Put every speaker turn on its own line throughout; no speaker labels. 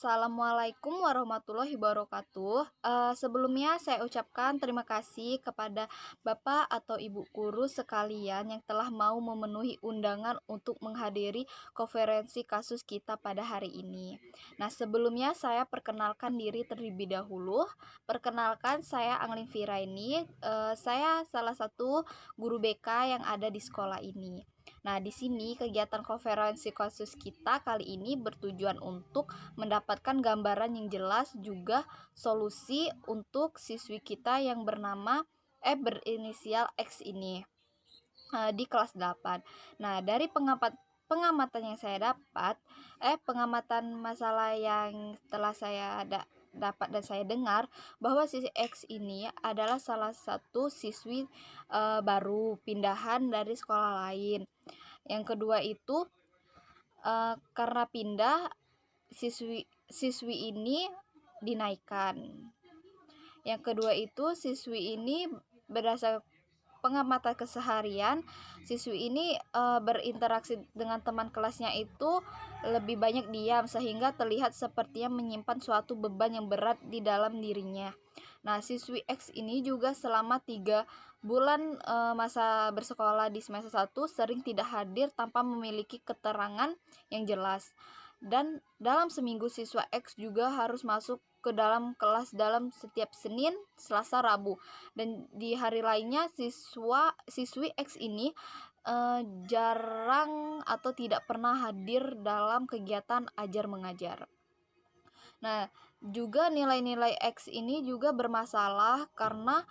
Assalamualaikum warahmatullahi wabarakatuh. Sebelumnya saya ucapkan terima kasih kepada Bapak atau Ibu guru sekalian yang telah mau memenuhi undangan untuk menghadiri konferensi kasus kita pada hari ini. Nah, sebelumnya saya perkenalkan diri terlebih dahulu. Perkenalkan, saya Anglin Firaini. Saya salah satu guru BK yang ada di sekolah ini. Nah, di sini kegiatan konferensi kasus kita kali ini bertujuan untuk mendapatkan gambaran yang jelas juga solusi untuk siswi kita yang berinisial X ini di kelas 8. Nah, dari pengamatan yang saya dapat, pengamatan masalah yang telah saya dapat dan saya dengar bahwa siswi X ini adalah salah satu siswi baru pindahan dari sekolah lain. Yang kedua itu karena pindah siswi ini dinaikkan. Yang kedua itu siswi ini berdasar pengamatan keseharian, siswi ini berinteraksi dengan teman kelasnya itu lebih banyak diam sehingga terlihat sepertinya menyimpan suatu beban yang berat di dalam dirinya. Nah, siswi X ini juga selama 3 bulan masa bersekolah di semester 1 sering tidak hadir tanpa memiliki keterangan yang jelas. Dan dalam seminggu siswa X juga harus masuk ke dalam kelas dalam setiap Senin, Selasa, Rabu. Dan di hari lainnya siswi X ini jarang atau tidak pernah hadir dalam kegiatan ajar mengajar. Nah, juga nilai-nilai X ini juga bermasalah karena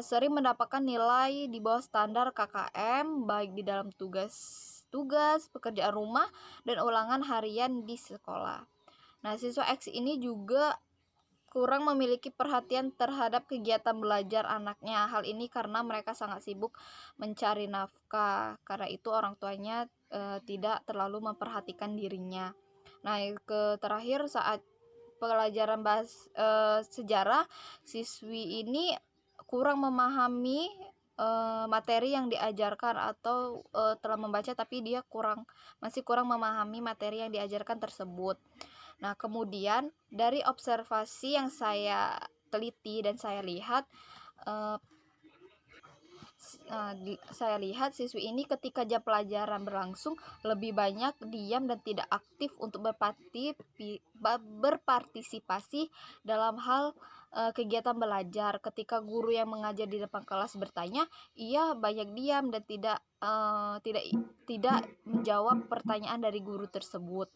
sering mendapatkan nilai di bawah standar KKM baik di dalam tugas, pekerjaan rumah, dan ulangan harian di sekolah. Nah, siswa X ini juga kurang memiliki perhatian terhadap kegiatan belajar anaknya. Hal ini karena mereka sangat sibuk mencari nafkah. Karena itu orang tuanya tidak terlalu memperhatikan dirinya. Nah, terakhir saat pelajaran sejarah, siswi ini kurang memahami materi yang diajarkan atau telah membaca tapi dia masih kurang memahami materi yang diajarkan tersebut. Nah, kemudian dari observasi yang saya teliti dan saya lihat siswi ini ketika jam pelajaran berlangsung lebih banyak diam dan tidak aktif untuk berpartisipasi dalam hal kegiatan belajar. Ketika guru yang mengajar di depan kelas bertanya, ia banyak diam dan tidak menjawab pertanyaan dari guru tersebut.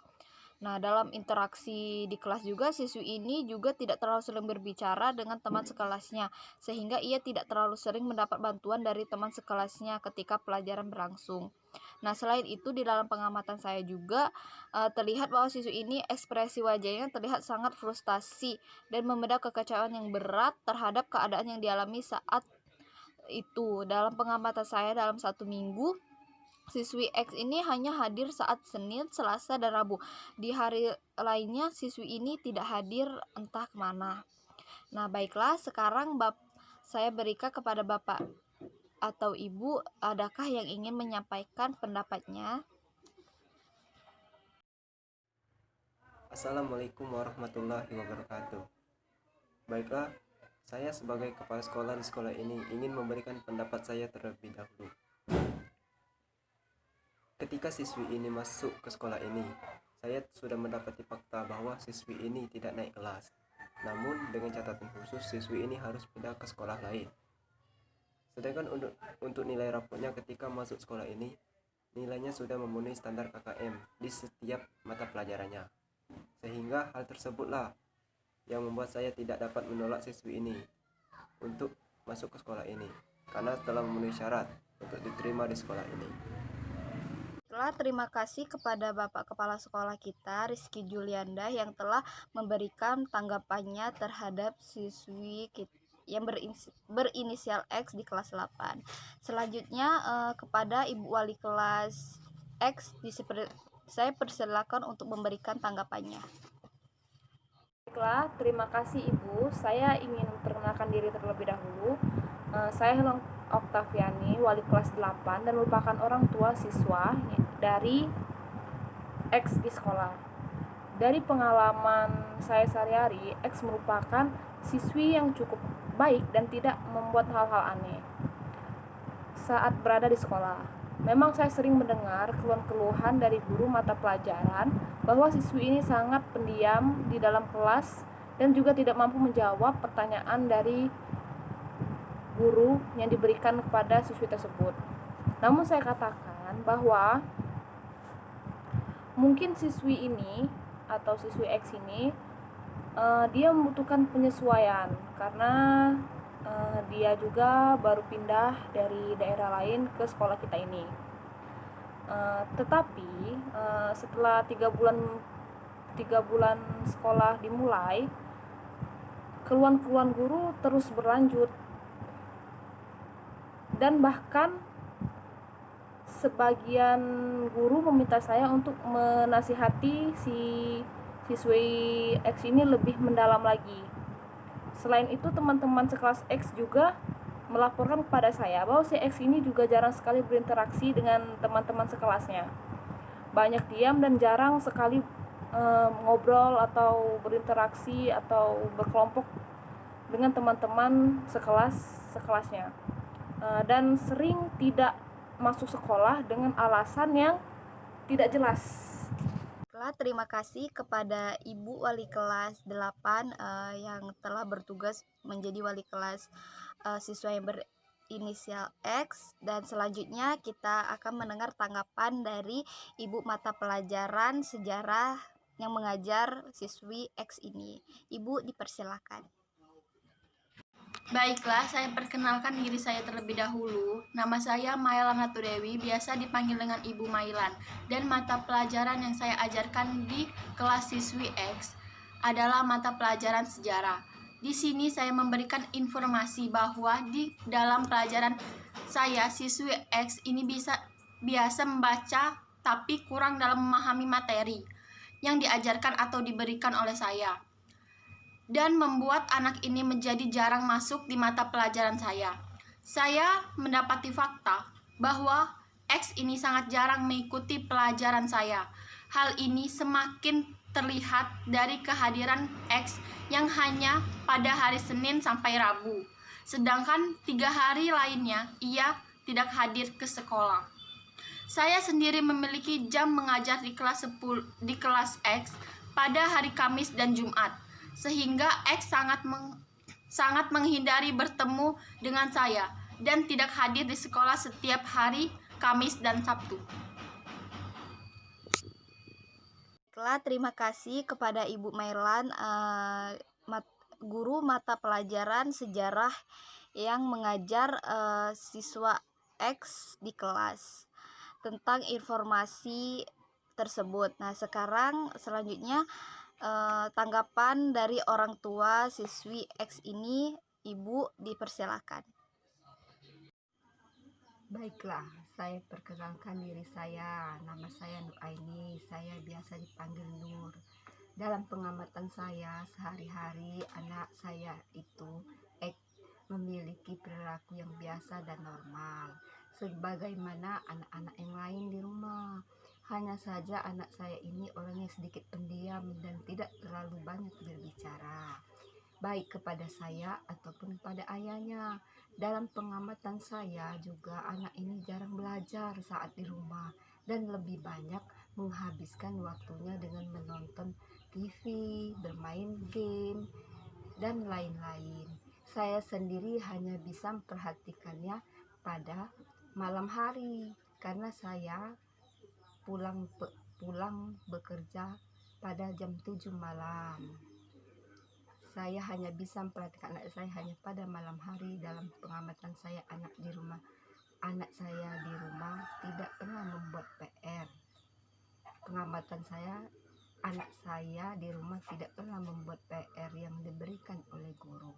Nah, dalam interaksi di kelas juga, siswi ini juga tidak terlalu sering berbicara dengan teman sekelasnya, sehingga ia tidak terlalu sering mendapat bantuan dari teman sekelasnya ketika pelajaran berlangsung. Nah, selain itu, di dalam pengamatan saya juga terlihat bahwa siswi ini ekspresi wajahnya terlihat sangat frustasi dan memendam kekecewaan yang berat terhadap keadaan yang dialami saat itu. Dalam pengamatan saya, dalam 1 minggu, siswi X ini hanya hadir saat Senin, Selasa, dan Rabu. Di hari lainnya siswi ini tidak hadir entah kemana. Nah, baiklah, sekarang saya berikan kepada Bapak atau Ibu, adakah yang ingin menyampaikan pendapatnya?
Assalamualaikum warahmatullahi wabarakatuh. Baiklah, saya sebagai kepala sekolah di sekolah ini ingin memberikan pendapat saya terlebih dahulu. Ketika siswi ini masuk ke sekolah ini, saya sudah mendapati fakta bahwa siswi ini tidak naik kelas. Namun dengan catatan khusus, siswi ini harus pindah ke sekolah lain. Sedangkan untuk nilai rapotnya ketika masuk sekolah ini, nilainya sudah memenuhi standar KKM di setiap mata pelajarannya. Sehingga hal tersebutlah yang membuat saya tidak dapat menolak siswi ini untuk masuk ke sekolah ini, karena telah memenuhi syarat untuk diterima di sekolah ini.
Terima kasih kepada Bapak Kepala Sekolah kita, Rizky Julianda, yang telah memberikan tanggapannya terhadap siswi yang berinisial X di kelas 8. Selanjutnya kepada Ibu Wali kelas X, saya persilakan untuk memberikan tanggapannya.
Baiklah, terima kasih Ibu. Saya ingin memperkenalkan diri terlebih dahulu. Saya Oktaviani, wali kelas 8 dan merupakan orang tua siswa dari X di sekolah. Dari pengalaman saya sehari-hari, X merupakan siswi yang cukup baik dan tidak membuat hal-hal aneh saat berada di sekolah. Memang saya sering mendengar keluhan-keluhan dari guru mata pelajaran bahwa siswi ini sangat pendiam di dalam kelas dan juga tidak mampu menjawab pertanyaan dari guru yang diberikan kepada siswi tersebut. Namun saya katakan bahwa mungkin siswi ini atau siswi X ini dia membutuhkan penyesuaian karena dia juga baru pindah dari daerah lain ke sekolah kita ini. Tetapi setelah 3 bulan sekolah dimulai, keluhan-keluhan guru terus berlanjut dan bahkan sebagian guru meminta saya untuk menasihati si siswi X ini lebih mendalam lagi. Selain itu, teman-teman sekelas X juga melaporkan kepada saya bahwa si X ini juga jarang sekali berinteraksi dengan teman-teman sekelasnya. Banyak diam dan jarang sekali ngobrol atau berinteraksi atau berkelompok dengan teman-teman sekelasnya. Dan sering tidak masuk sekolah dengan alasan yang tidak jelas.
Terima kasih kepada Ibu Wali Kelas 8 yang telah bertugas menjadi wali kelas siswa yang berinisial X, dan selanjutnya kita akan mendengar tanggapan dari Ibu mata pelajaran sejarah yang mengajar siswi X ini. Ibu, dipersilakan.
Baiklah, saya perkenalkan diri saya terlebih dahulu. Nama saya Mailan Hatudewi, biasa dipanggil dengan Ibu Mailan. Dan mata pelajaran yang saya ajarkan di kelas siswi X adalah mata pelajaran sejarah. Di sini saya memberikan informasi bahwa di dalam pelajaran saya, siswi X ini biasa membaca tapi kurang dalam memahami materi yang diajarkan atau diberikan oleh saya, dan membuat anak ini menjadi jarang masuk di mata pelajaran saya. Saya mendapati fakta bahwa X ini sangat jarang mengikuti pelajaran saya. Hal ini semakin terlihat dari kehadiran X yang hanya pada hari Senin sampai Rabu, sedangkan 3 hari lainnya ia tidak hadir ke sekolah. Saya sendiri memiliki jam mengajar di kelas X pada hari Kamis dan Jumat, sehingga X sangat menghindari bertemu dengan saya dan tidak hadir di sekolah setiap hari Kamis dan Sabtu.
Terima kasih kepada Ibu Mailan, guru mata pelajaran sejarah yang mengajar siswa X di kelas tentang informasi tersebut. Nah, selanjutnya tanggapan dari orang tua siswi X ini. Ibu, dipersilakan.
Baiklah, saya perkenalkan diri saya. Nama saya Nur Aini, saya biasa dipanggil Nur. Dalam pengamatan saya sehari-hari, anak saya itu memiliki perilaku yang biasa dan normal, sebagaimana anak-anak yang lain di rumah. Hanya saja anak saya ini orangnya sedikit pendiam dan tidak terlalu banyak berbicara, baik kepada saya ataupun kepada ayahnya. Dalam pengamatan saya juga anak ini jarang belajar saat di rumah dan lebih banyak menghabiskan waktunya dengan menonton TV, bermain game, dan lain-lain. Saya sendiri hanya bisa memperhatikannya pada malam hari karena saya pulang bekerja pada jam 7 malam. Saya hanya bisa memperhatikan anak saya hanya pada malam hari. Dalam pengamatan saya, anak saya di rumah tidak pernah membuat PR. Pengamatan saya, anak saya di rumah tidak pernah membuat PR yang diberikan oleh guru.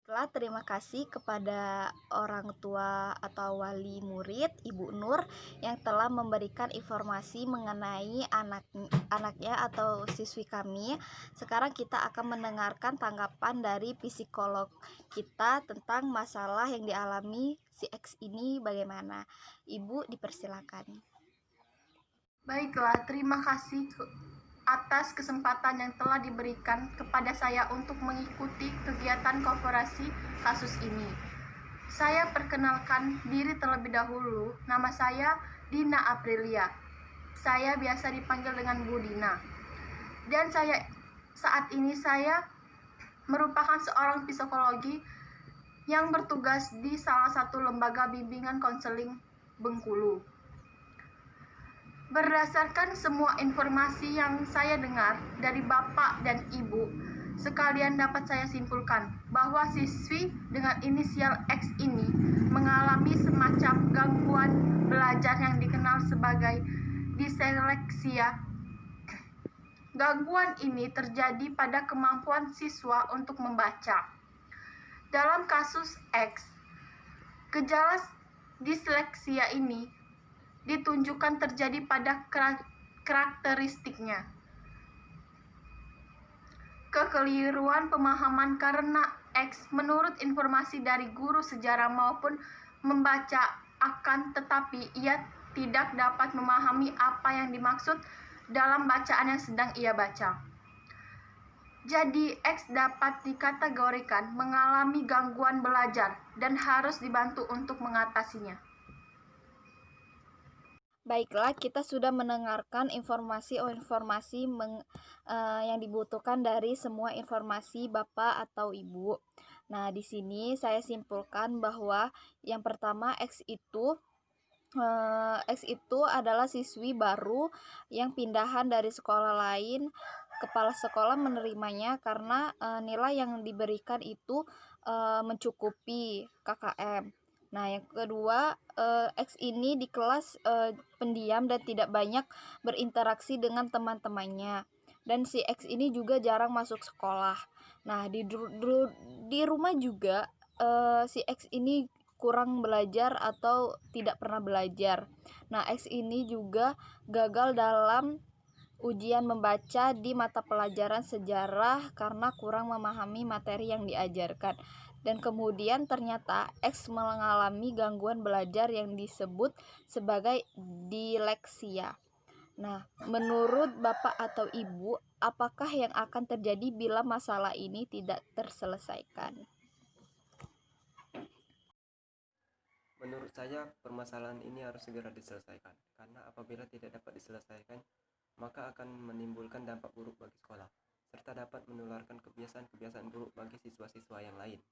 Baiklah, terima kasih kepada orang tua atau wali murid Ibu Nur yang telah memberikan informasi mengenai anaknya atau siswi kami. Sekarang kita akan mendengarkan tanggapan dari psikolog kita tentang masalah yang dialami si X ini bagaimana. Ibu dipersilakan.
Baiklah, terima kasih atas kesempatan yang telah diberikan kepada saya untuk mengikuti kegiatan kooperasi kasus ini. Saya perkenalkan diri terlebih dahulu. Nama saya Dina Aprilia. Saya biasa dipanggil dengan Bu Dina. Dan saat ini saya merupakan seorang psikologi yang bertugas di salah satu lembaga bimbingan konseling Bengkulu. Berdasarkan semua informasi yang saya dengar dari Bapak dan Ibu, sekalian dapat saya simpulkan bahwa siswi dengan inisial X ini mengalami semacam gangguan belajar yang dikenal sebagai disleksia. Gangguan ini terjadi pada kemampuan siswa untuk membaca. Dalam kasus X, gejala disleksia ini ditunjukkan terjadi pada karakteristiknya. Kekeliruan pemahaman karena X menurut informasi dari guru sejarah maupun membaca tetapi ia tidak dapat memahami apa yang dimaksud dalam bacaan yang sedang ia baca. Jadi X dapat dikategorikan mengalami gangguan belajar dan harus dibantu untuk mengatasinya.
Baiklah, kita sudah mendengarkan informasi yang dibutuhkan dari semua informasi Bapak atau Ibu. Nah, di sini saya simpulkan bahwa yang pertama X itu adalah siswi baru yang pindahan dari sekolah lain. Kepala sekolah menerimanya karena nilai yang diberikan itu mencukupi KKM. Nah, yang kedua, X ini di kelas pendiam dan tidak banyak berinteraksi dengan teman-temannya. Dan si X ini juga jarang masuk sekolah. Nah, di rumah juga si X ini kurang belajar atau tidak pernah belajar. Nah, X ini juga gagal dalam ujian membaca di mata pelajaran sejarah karena kurang memahami materi yang diajarkan. Dan kemudian ternyata X mengalami gangguan belajar yang disebut sebagai disleksia. Nah, menurut Bapak atau Ibu, apakah yang akan terjadi bila masalah ini tidak terselesaikan?
Menurut saya, permasalahan ini harus segera diselesaikan, karena apabila tidak dapat diselesaikan, maka akan menimbulkan dampak buruk bagi sekolah, serta dapat menularkan kebiasaan-kebiasaan buruk bagi siswa-siswa yang lain.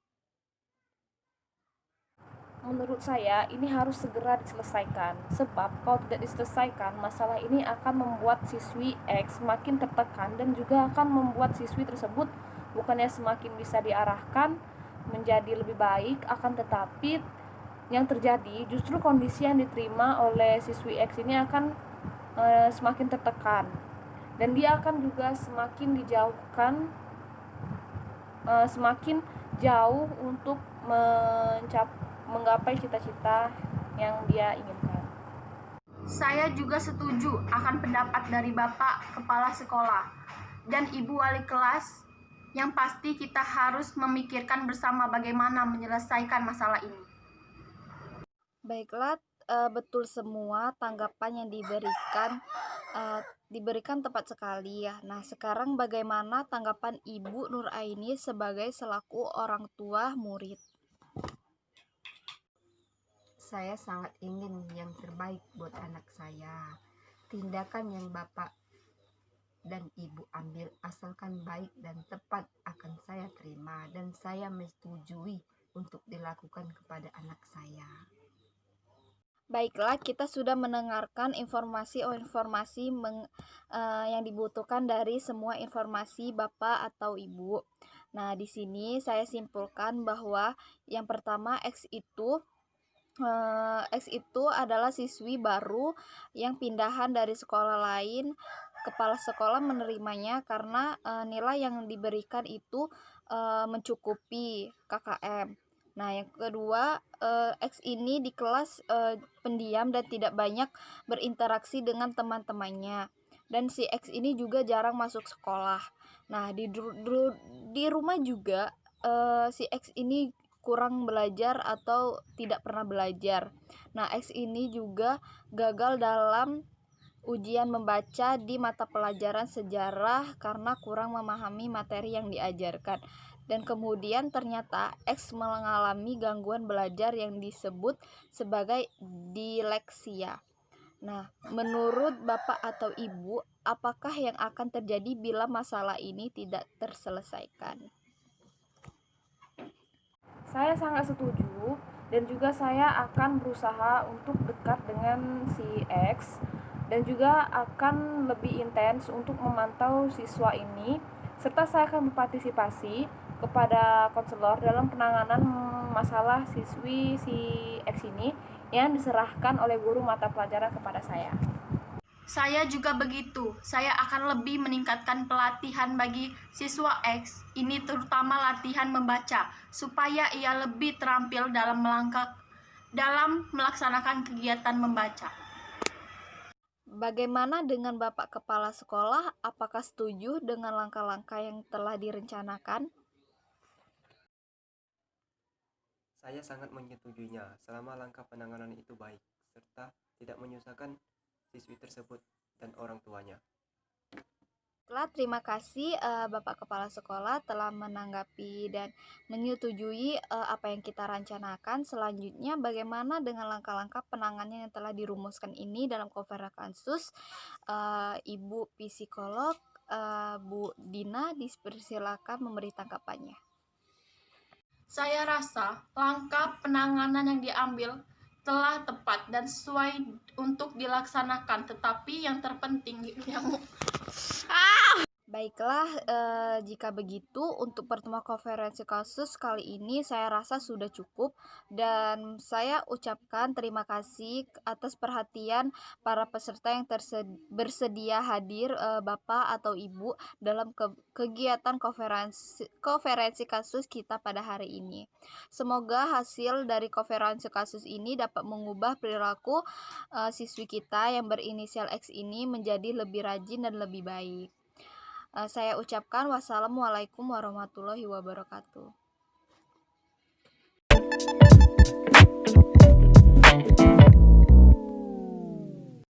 Menurut saya ini harus segera diselesaikan, sebab kalau tidak diselesaikan, masalah ini akan membuat siswi X semakin tertekan dan juga akan membuat siswi tersebut bukannya semakin bisa diarahkan menjadi lebih baik, akan tetapi yang terjadi justru kondisi yang diterima oleh siswi X ini akan semakin tertekan dan dia akan juga semakin dijauhkan, semakin jauh untuk menggapai cita-cita yang dia inginkan.
Saya juga setuju akan pendapat dari Bapak Kepala Sekolah dan Ibu Wali Kelas. Yang pasti kita harus memikirkan bersama bagaimana menyelesaikan masalah ini.
Baiklah, betul semua tanggapan yang diberikan tepat sekali ya. Nah, sekarang bagaimana tanggapan Ibu Nur Aini sebagai selaku orang tua murid?
Saya sangat ingin yang terbaik buat anak saya. Tindakan yang Bapak dan Ibu ambil asalkan baik dan tepat akan saya terima dan saya menyetujui untuk dilakukan kepada anak saya.
Baiklah, kita sudah mendengarkan informasi yang dibutuhkan dari semua informasi Bapak atau Ibu. Nah, di sini saya simpulkan bahwa yang pertama X itu adalah siswi baru yang pindahan dari sekolah lain. Kepala sekolah menerimanya karena nilai yang diberikan itu mencukupi KKM. Nah, yang kedua, X ini di kelas pendiam dan tidak banyak berinteraksi dengan teman-temannya. Dan si X ini juga jarang masuk sekolah. Nah, di rumah juga si X ini kurang belajar atau tidak pernah belajar. Nah, X ini juga gagal dalam ujian membaca di mata pelajaran sejarah karena kurang memahami materi yang diajarkan. Dan kemudian ternyata X mengalami gangguan belajar yang disebut sebagai dileksia. Nah, menurut Bapak atau Ibu, apakah yang akan terjadi bila masalah ini tidak terselesaikan?
Saya sangat setuju dan juga saya akan berusaha untuk dekat dengan si X dan juga akan lebih intens untuk memantau siswa ini, serta saya akan berpartisipasi kepada konselor dalam penanganan masalah siswi si X ini yang diserahkan oleh guru mata pelajaran kepada saya.
Saya juga begitu. Saya akan lebih meningkatkan pelatihan bagi siswa X, ini terutama latihan membaca, supaya ia lebih terampil dalam melaksanakan kegiatan membaca.
Bagaimana dengan Bapak Kepala Sekolah? Apakah setuju dengan langkah-langkah yang telah direncanakan?
Saya sangat menyetujuinya selama langkah penanganan itu baik, serta tidak menyusahkan siswi tersebut dan orang tuanya.
Terima kasih Bapak Kepala Sekolah telah menanggapi dan menyetujui apa yang kita rencanakan. Selanjutnya, bagaimana dengan langkah-langkah penanganan yang telah dirumuskan ini dalam cover kasus? Ibu psikolog, Bu Dina, dipersilakan memberi tanggapannya.
Saya rasa langkah penanganan yang diambil telah tepat dan sesuai untuk dilaksanakan, tetapi yang terpenting
Baiklah, jika begitu untuk pertemuan konferensi kasus kali ini saya rasa sudah cukup dan saya ucapkan terima kasih atas perhatian para peserta yang bersedia hadir Bapak atau Ibu dalam kegiatan konferensi kasus kita pada hari ini. Semoga hasil dari konferensi kasus ini dapat mengubah perilaku siswi kita yang berinisial X ini menjadi lebih rajin dan lebih baik. Saya ucapkan wassalamualaikum warahmatullahi wabarakatuh.